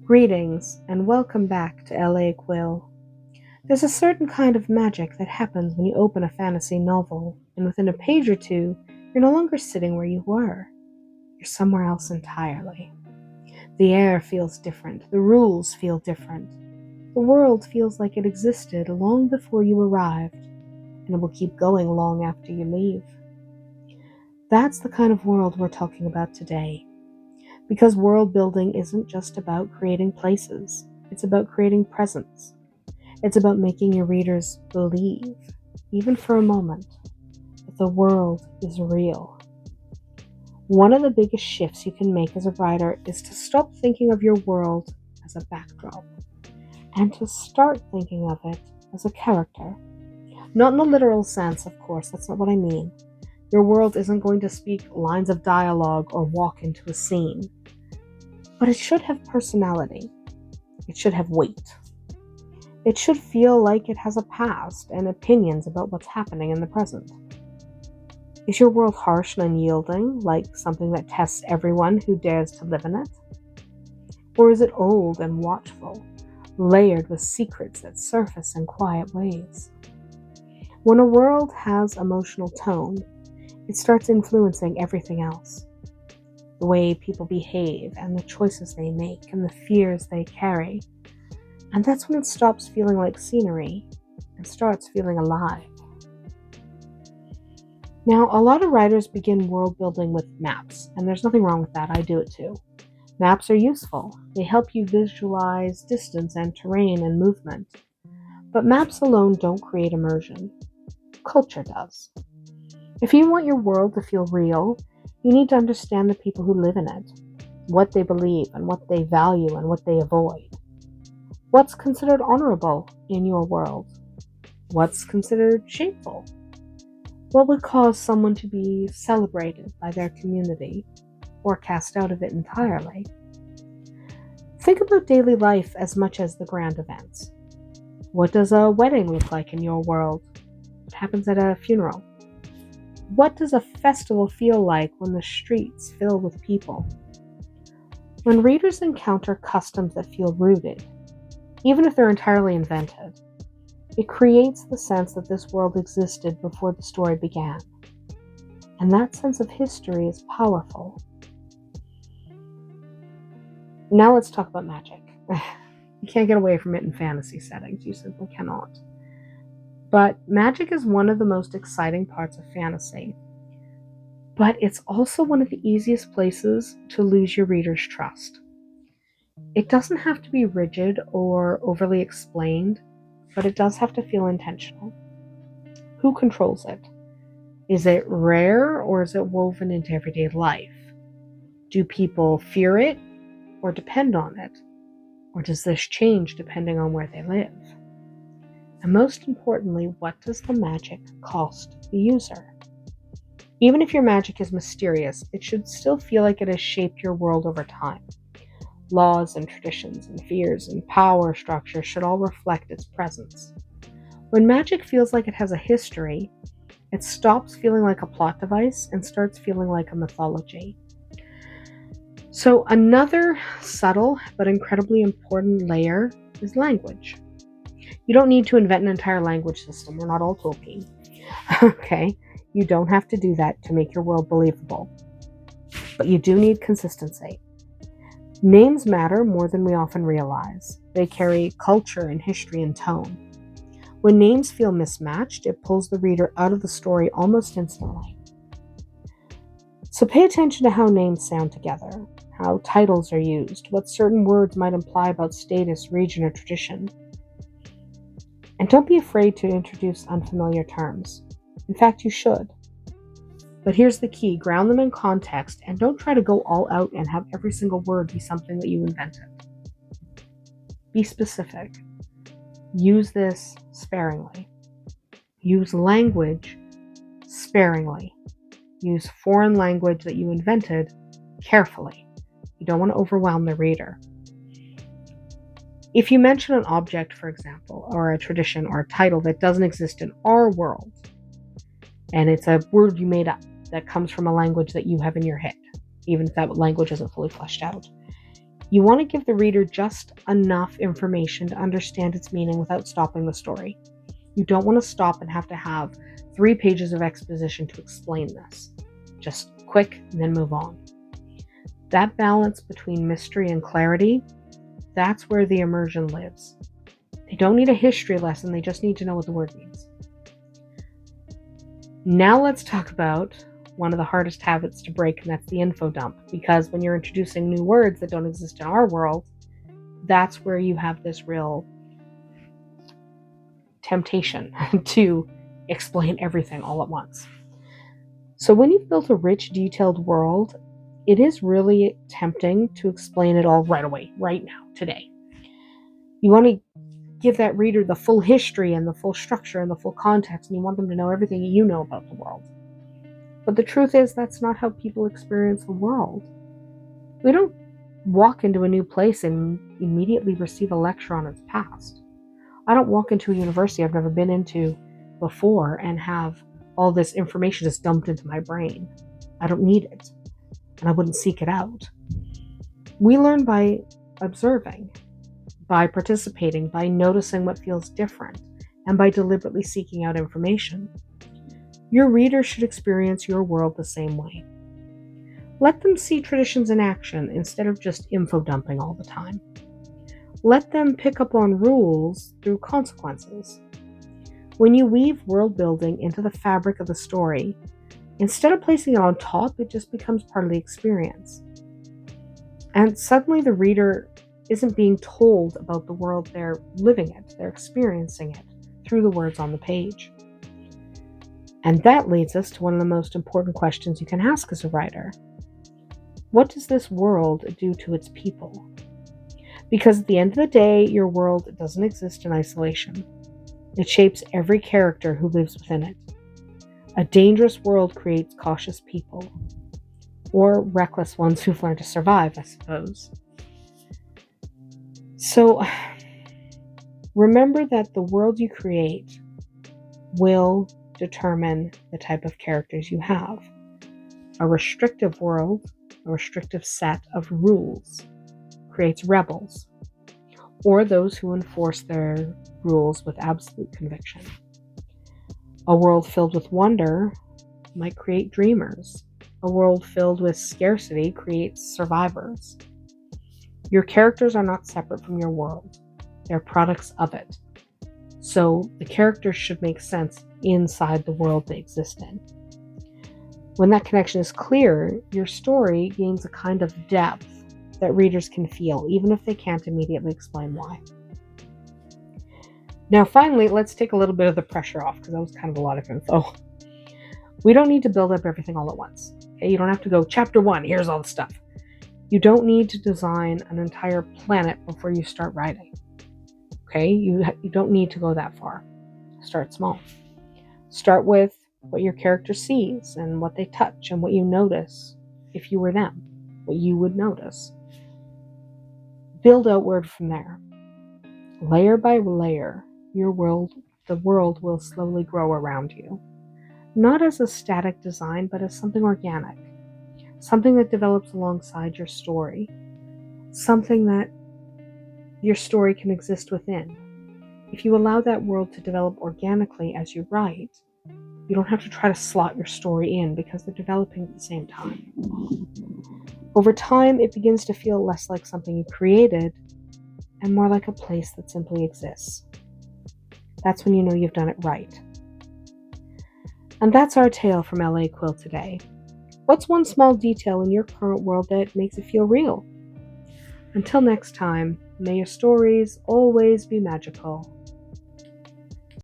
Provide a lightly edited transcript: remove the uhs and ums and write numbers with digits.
Greetings and welcome back to LA Quill. There's a certain kind of magic that happens when you open a fantasy novel, and within a page or two, you're no longer sitting where you were. You're somewhere else entirely. The air feels different, the rules feel different. The world feels like it existed long before you arrived, and it will keep going long after you leave. That's the kind of world we're talking about today. Because world building isn't just about creating places, it's about creating presence. It's about making your readers believe, even for a moment, that the world is real. One of the biggest shifts you can make as a writer is to stop thinking of your world as a backdrop and to start thinking of it as a character. Not in the literal sense, of course, that's not what I mean. Your world isn't going to speak lines of dialogue or walk into a scene. But it should have personality. It should have weight. It should feel like it has a past and opinions about what's happening in the present. Is your world harsh and unyielding, like something that tests everyone who dares to live in it? Or is it old and watchful, layered with secrets that surface in quiet ways? When a world has emotional tone, it starts influencing everything else. The way people behave and the choices they make and the fears they carry. And that's when it stops feeling like scenery and starts feeling alive. Now, a lot of writers begin world building with maps, and there's nothing wrong with that. I do it too. Maps are useful. They help you visualize distance and terrain and movement. But maps alone don't create immersion. Culture does. If you want your world to feel real, you need to understand the people who live in it, what they believe and what they value and what they avoid. What's considered honorable in your world? What's considered shameful? What would cause someone to be celebrated by their community or cast out of it entirely? Think about daily life as much as the grand events. What does a wedding look like in your world? What happens at a funeral? What does a festival feel like when the streets fill with people? When readers encounter customs that feel rooted, even if they're entirely invented, it creates the sense that this world existed before the story began. And that sense of history is powerful. Now let's talk about magic. You can't get away from it in fantasy settings. You simply cannot. But magic is one of the most exciting parts of fantasy. But it's also one of the easiest places to lose your reader's trust. It doesn't have to be rigid or overly explained, but it does have to feel intentional. Who controls it? Is it rare or is it woven into everyday life? Do people fear it or depend on it? Or does this change depending on where they live? And most importantly, what does the magic cost the user? Even if your magic is mysterious, it should still feel like it has shaped your world over time. Laws and traditions and fears and power structures should all reflect its presence. When magic feels like it has a history, it stops feeling like a plot device and starts feeling like a mythology. So another subtle but incredibly important layer is language. You don't need to invent an entire language system. We're not all Tolkien. Okay? You don't have to do that to make your world believable. But you do need consistency. Names matter more than we often realize. They carry culture and history and tone. When names feel mismatched, it pulls the reader out of the story almost instantly. So pay attention to how names sound together, how titles are used, what certain words might imply about status, region, or tradition. And don't be afraid to introduce unfamiliar terms. In fact, you should. But here's the key, ground them in context and don't try to go all out and have every single word be something that you invented. Be specific. Use this sparingly. Use language sparingly. Use foreign language that you invented carefully. You don't want to overwhelm the reader. If you mention an object, for example, or a tradition or a title that doesn't exist in our world, and it's a word you made up that comes from a language that you have in your head, even if that language isn't fully fleshed out, You want to give the reader just enough information to understand its meaning without stopping the story. You don't want to stop and have to have 3 pages of exposition to explain this. Just quick and then move on. That balance between mystery and clarity, that's where the immersion lives. They don't need a history lesson, they just need to know what the word means. Now let's talk about one of the hardest habits to break, and that's the info dump. Because when you're introducing new words that don't exist in our world, that's where you have this real temptation to explain everything all at once. So when you've built a rich, detailed world, it is really tempting to explain it all right away, right now, today. You want to give that reader the full history and the full structure and the full context, and you want them to know everything you know about the world. But the truth is, that's not how people experience the world. We don't walk into a new place and immediately receive a lecture on its past. I don't walk into a university I've never been into before and have all this information just dumped into my brain. I don't need it, and I wouldn't seek it out. We learn by observing, by participating, by noticing what feels different, and by deliberately seeking out information. Your reader should experience your world the same way. Let them see traditions in action instead of just info dumping all the time. Let them pick up on rules through consequences. When you weave world building into the fabric of the story, instead of placing it on top, it just becomes part of the experience. And suddenly the reader isn't being told about the world, they're living it, they're experiencing it through the words on the page. And that leads us to one of the most important questions you can ask as a writer. What does this world do to its people? Because at the end of the day, your world doesn't exist in isolation. It shapes every character who lives within it. A dangerous world creates cautious people, or reckless ones who've learned to survive, I suppose. So, remember that the world you create will determine the type of characters you have. A restrictive world, a restrictive set of rules, creates rebels, or those who enforce their rules with absolute conviction. A world filled with wonder might create dreamers. A world filled with scarcity creates survivors. Your characters are not separate from your world. They're products of it. So the characters should make sense inside the world they exist in. When that connection is clear, your story gains a kind of depth that readers can feel, even if they can't immediately explain why. Now, finally, let's take a little bit of the pressure off, because that was kind of a lot of info. We don't need to build up everything all at once. Okay? You don't have to go, chapter 1, here's all the stuff. You don't need to design an entire planet before you start writing. Okay? You don't need to go that far. Start small. Start with what your character sees and what they touch and what you notice if you were them, what you would notice. Build outward from there. Layer by layer, the world will slowly grow around you. Not as a static design, but as something organic. Something that develops alongside your story. Something that your story can exist within. If you allow that world to develop organically as you write, you don't have to try to slot your story in because they're developing at the same time. Over time, it begins to feel less like something you created and more like a place that simply exists. That's when you know you've done it right. And that's our tale from LA Quill today. What's one small detail in your current world that makes it feel real? Until next time, may your stories always be magical.